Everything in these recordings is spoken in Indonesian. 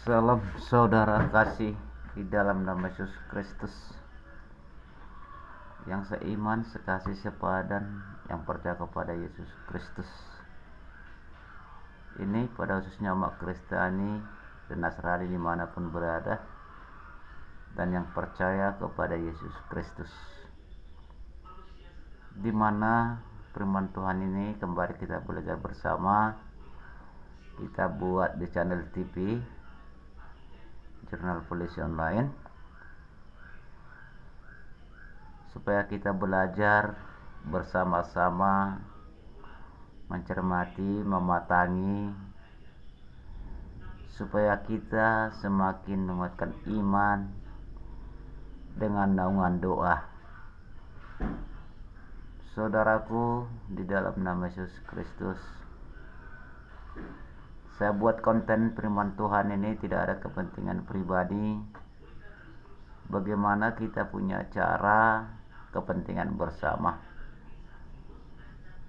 Salam saudara kasih di dalam nama Yesus Kristus, yang seiman, sekasih, sepadan, yang percaya kepada Yesus Kristus. Ini pada khususnya umat Kristiani dan Nasrani dimanapun berada, dan yang percaya kepada Yesus Kristus. Di mana firman Tuhan ini kembali kita belajar bersama. Kita buat di channel TV Jurnal Polisi Online, supaya kita belajar bersama-sama, mencermati, mematangi, supaya kita semakin menguatkan iman dengan naungan doa. Saudaraku, di dalam nama Yesus Kristus, saya buat konten firman Tuhan ini tidak ada kepentingan pribadi. Bagaimana kita punya cara kepentingan bersama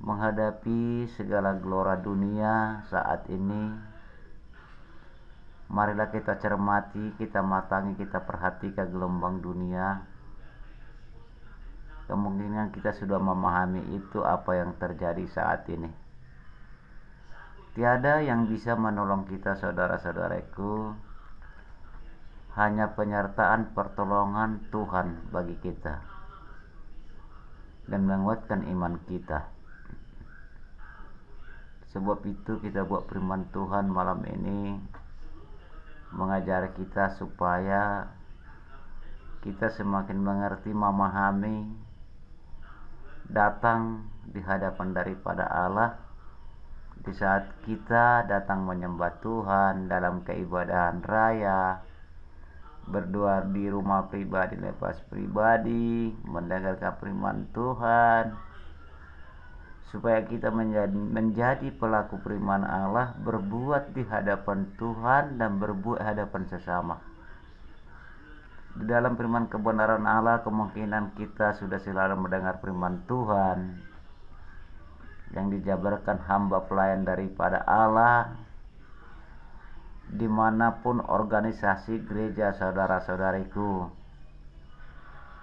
menghadapi segala gelora dunia saat ini. Marilah kita cermati, kita matangi, kita perhatikan gelombang dunia. Kemungkinan kita sudah memahami itu apa yang terjadi saat ini. Tiada yang bisa menolong kita, saudara-saudaraku, hanya penyertaan pertolongan Tuhan bagi kita dan menguatkan iman kita. Sebab itu kita buat firman Tuhan malam ini mengajar kita supaya kita semakin mengerti, memahami, datang di hadapan daripada Allah di saat kita datang menyembah Tuhan dalam keibadahan raya, berdoa di rumah pribadi, lepas pribadi, mendengarkan firman Tuhan, supaya kita menjadi pelaku firman Allah, berbuat di hadapan Tuhan dan berbuat hadapan sesama. Di dalam firman kebenaran Allah, kemungkinan kita sudah selalu mendengar firman Tuhan yang dijabarkan hamba pelayan daripada Allah dimanapun organisasi gereja, saudara-saudariku,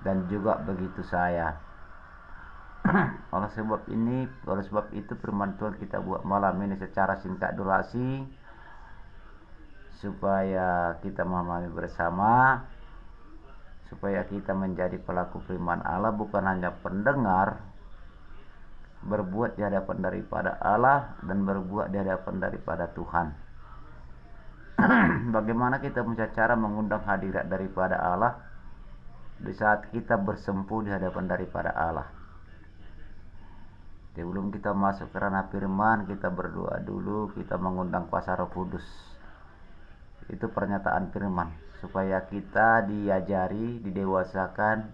dan juga begitu saya. oleh sebab itu firman Tuhan kita buat malam ini secara singkat durasi, supaya kita memahami bersama, supaya kita menjadi pelaku firman Allah, bukan hanya pendengar, berbuat di hadapan daripada Allah dan berbuat di hadapan daripada Tuhan. Bagaimana kita punya cara mengundang hadirat daripada Allah di saat kita bersempuh di hadapan daripada Allah. Sebelum kita masuk ke ranah firman, kita berdoa dulu, kita mengundang kuasa Roh Kudus. Itu pernyataan firman, supaya kita diajari, didewasakan,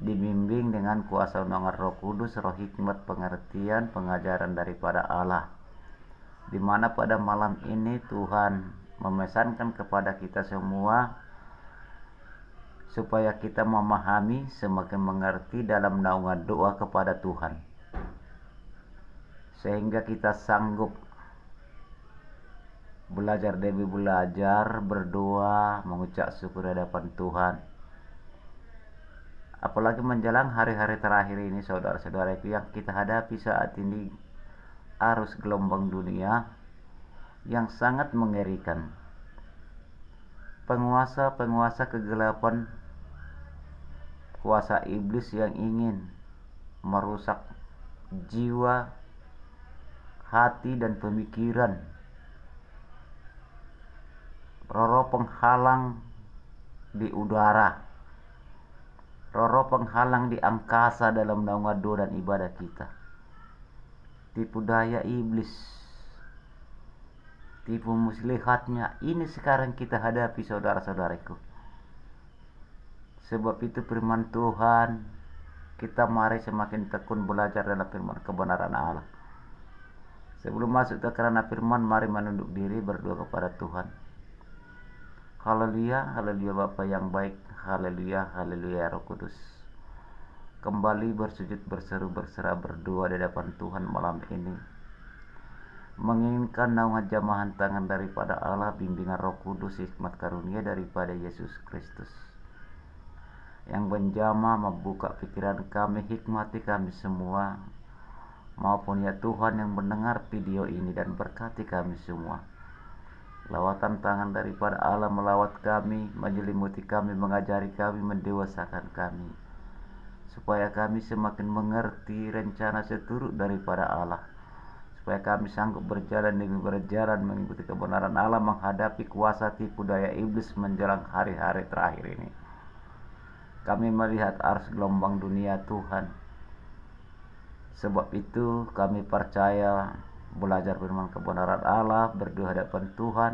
dibimbing dengan kuasa undangan Roh Kudus, roh hikmat, pengertian, pengajaran daripada Allah. Di mana pada malam ini Tuhan memesankan kepada kita semua supaya kita memahami, semakin mengerti dalam naungan doa kepada Tuhan, sehingga kita sanggup belajar demi belajar, berdoa, mengucap syukur hadapan Tuhan. Apalagi menjelang hari-hari terakhir ini, saudara-saudaraku, yang kita hadapi saat ini, arus gelombang dunia yang sangat mengerikan. Penguasa-penguasa kegelapan, kuasa iblis yang ingin merusak jiwa, hati, dan pemikiran, roh-roh penghalang di udara, roh-roh penghalang di angkasa dalam naungan doa dan ibadah kita. Tipu daya iblis, tipu muslihatnya, ini sekarang kita hadapi, saudara-saudariku. Sebab itu firman Tuhan, kita mari semakin tekun belajar dalam firman kebenaran Allah. Sebelum masuk ke ranah firman, mari menunduk diri berdoa kepada Tuhan. Haleluya, haleluya Bapa yang baik, haleluya, haleluya Roh Kudus. Kembali bersujud, berseru, berserah, berdoa di hadapan Tuhan malam ini. menginginkan naungan jamahan tangan daripada Allah, bimbingan Roh Kudus, hikmat karunia daripada Yesus Kristus yang menjamah membuka pikiran kami, hikmati kami semua, maupun ya Tuhan yang mendengar video ini dan berkati kami semua. Lawatan tangan daripada Allah melawat kami, menyelimuti kami, mengajari kami, mendewasakan kami, supaya kami semakin mengerti rencana seturut daripada Allah, supaya kami sanggup berjalan demi berjalan mengikuti kebenaran Allah, menghadapi kuasa tipu daya iblis menjelang hari-hari terakhir ini. Kami melihat arus gelombang dunia Tuhan. Sebab itu kami percaya belajar firman kebenaran Allah, berdoa hadapan Tuhan,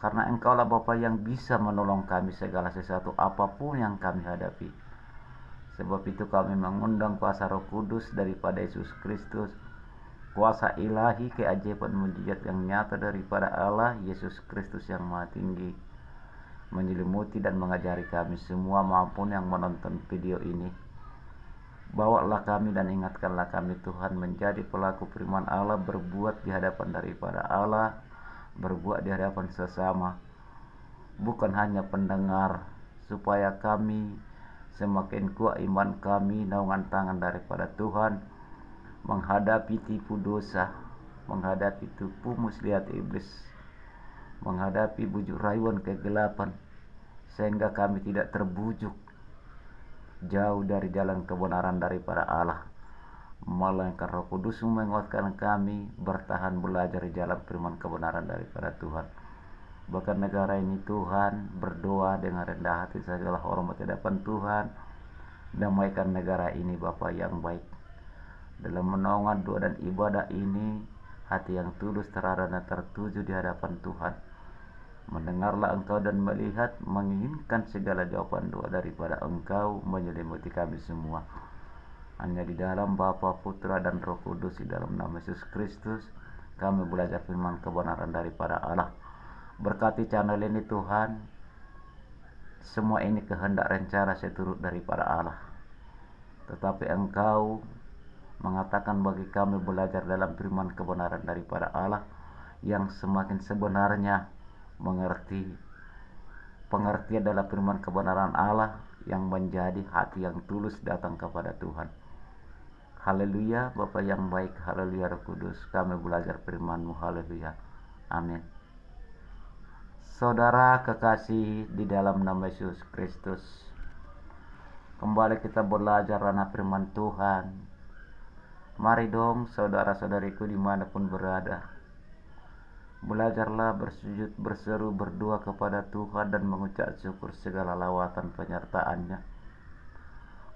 karena Engkaulah Bapa yang bisa menolong kami segala sesuatu apapun yang kami hadapi. Sebab itu kami mengundang kuasa Roh Kudus daripada Yesus Kristus, kuasa ilahi, keajaiban mujizat yang nyata daripada Allah Yesus Kristus yang Maha Tinggi, menyelimuti dan mengajari kami semua maupun yang menonton video ini. Bawalah kami dan ingatkanlah kami Tuhan menjadi pelaku firman Allah, berbuat di hadapan daripada Allah, berbuat di hadapan sesama, bukan hanya pendengar, supaya kami semakin kuat iman kami, naungan tangan daripada Tuhan, menghadapi tipu dosa, menghadapi tipu muslihat iblis, menghadapi bujuk rayuan kegelapan, sehingga kami tidak terbujuk jauh dari jalan kebenaran daripada Allah, melainkan Roh Kudus menguatkan kami bertahan belajar di jalan firman kebenaran daripada Tuhan. Bahkan negara ini Tuhan berdoa dengan rendah hati, segala hormat di hadapan Tuhan, damaikan negara ini Bapa yang baik. Dalam menaungan doa dan ibadah ini, hati yang tulus, terarah dan tertuju di hadapan Tuhan, mendengarlah Engkau dan melihat, menginginkan segala jawaban doa daripada Engkau, menyelimuti kami semua. Hanya di dalam Bapa, Putra, dan Roh Kudus, di dalam nama Yesus Kristus, kami belajar firman kebenaran daripada Allah. Berkati channel ini Tuhan. Semua ini kehendak rencana seturut daripada Allah. Tetapi Engkau mengatakan bagi kami belajar dalam firman kebenaran daripada Allah, yang semakin sebenarnya mengerti pengertian dalam firman kebenaran Allah, yang menjadi hati yang tulus datang kepada Tuhan. Haleluya, Bapa yang baik, haleluya Roh Kudus, kami belajar firman-Mu, haleluya, amin. Saudara kekasih di dalam nama Yesus Kristus, kembali kita belajar ranah firman Tuhan. Mari dong saudara-saudariku dimanapun berada, belajarlah bersujud, berseru, berdoa kepada Tuhan dan mengucap syukur segala lawatan penyertaan-Nya.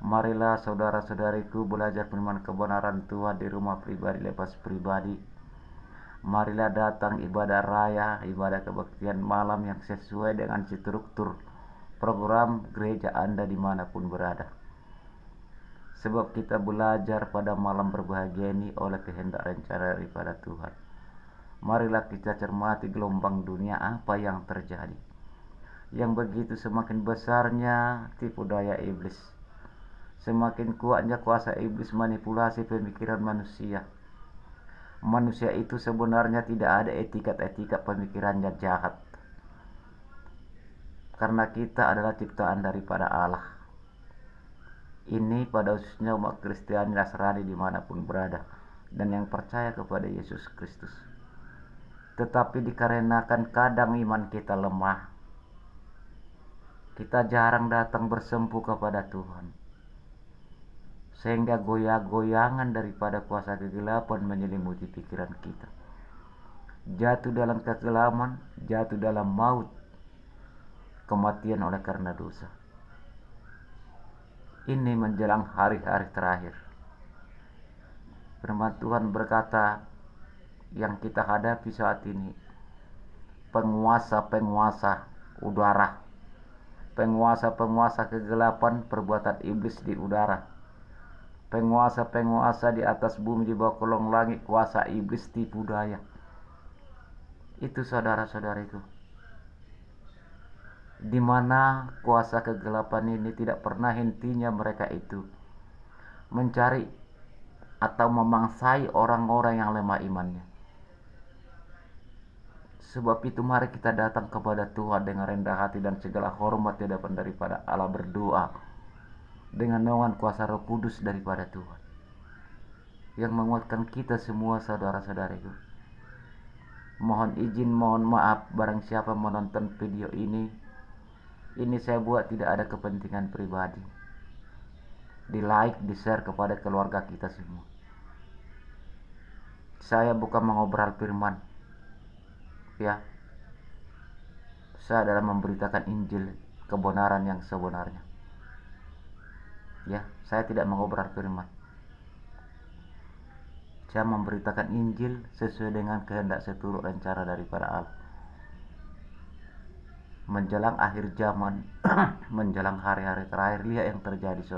Marilah saudara-saudariku belajar firman kebenaran Tuhan di rumah pribadi lepas pribadi. Marilah datang ibadah raya, ibadah kebaktian malam yang sesuai dengan struktur program gereja Anda dimanapun berada. Sebab kita belajar pada malam berbahagia ini oleh kehendak rencana daripada Tuhan. Marilah kita cermati gelombang dunia apa yang terjadi, yang begitu semakin besarnya tipu daya iblis, semakin kuatnya kuasa iblis manipulasi pemikiran manusia. Manusia itu sebenarnya tidak ada etikat-etikat pemikirannya jahat, karena kita adalah ciptaan daripada Allah. Ini pada khususnya umat Kristiani Nasrani dimanapun berada, dan yang percaya kepada Yesus Kristus. Tetapi dikarenakan kadang iman kita lemah, kita jarang datang bersempuh kepada Tuhan, sehingga goyah-goyangan daripada kuasa kegelapan menyelimuti pikiran kita. Jatuh dalam kegelapan, jatuh dalam maut, kematian oleh karena dosa. Ini menjelang hari-hari terakhir. Firman Tuhan berkata, yang kita hadapi saat ini, penguasa-penguasa udara, penguasa-penguasa kegelapan perbuatan iblis di udara, penguasa-penguasa di atas bumi, di bawah kolong langit, kuasa iblis tipu daya. Itu saudara-saudariku, di mana kuasa kegelapan ini tidak pernah hentinya mereka itu mencari atau memangsai orang-orang yang lemah imannya. Sebab itu mari kita datang kepada Tuhan dengan rendah hati dan segala hormat di hadapan daripada Allah, berdoa dengan naungan kuasa Roh Kudus daripada Tuhan yang menguatkan kita semua, saudara-saudariku. Mohon izin, mohon maaf barang siapa menonton video ini saya buat tidak ada kepentingan pribadi. Di like, di share kepada keluarga kita semua. Saya bukan mengobral firman, ya. Saya adalah memberitakan Injil, kebenaran yang sebenarnya. Ya, saya tidak mengobral firman. Saya memberitakan Injil sesuai dengan kehendak seturut rencana daripada Allah. Menjelang akhir zaman, menjelang hari-hari terakhir, lihat yang terjadi, saudara.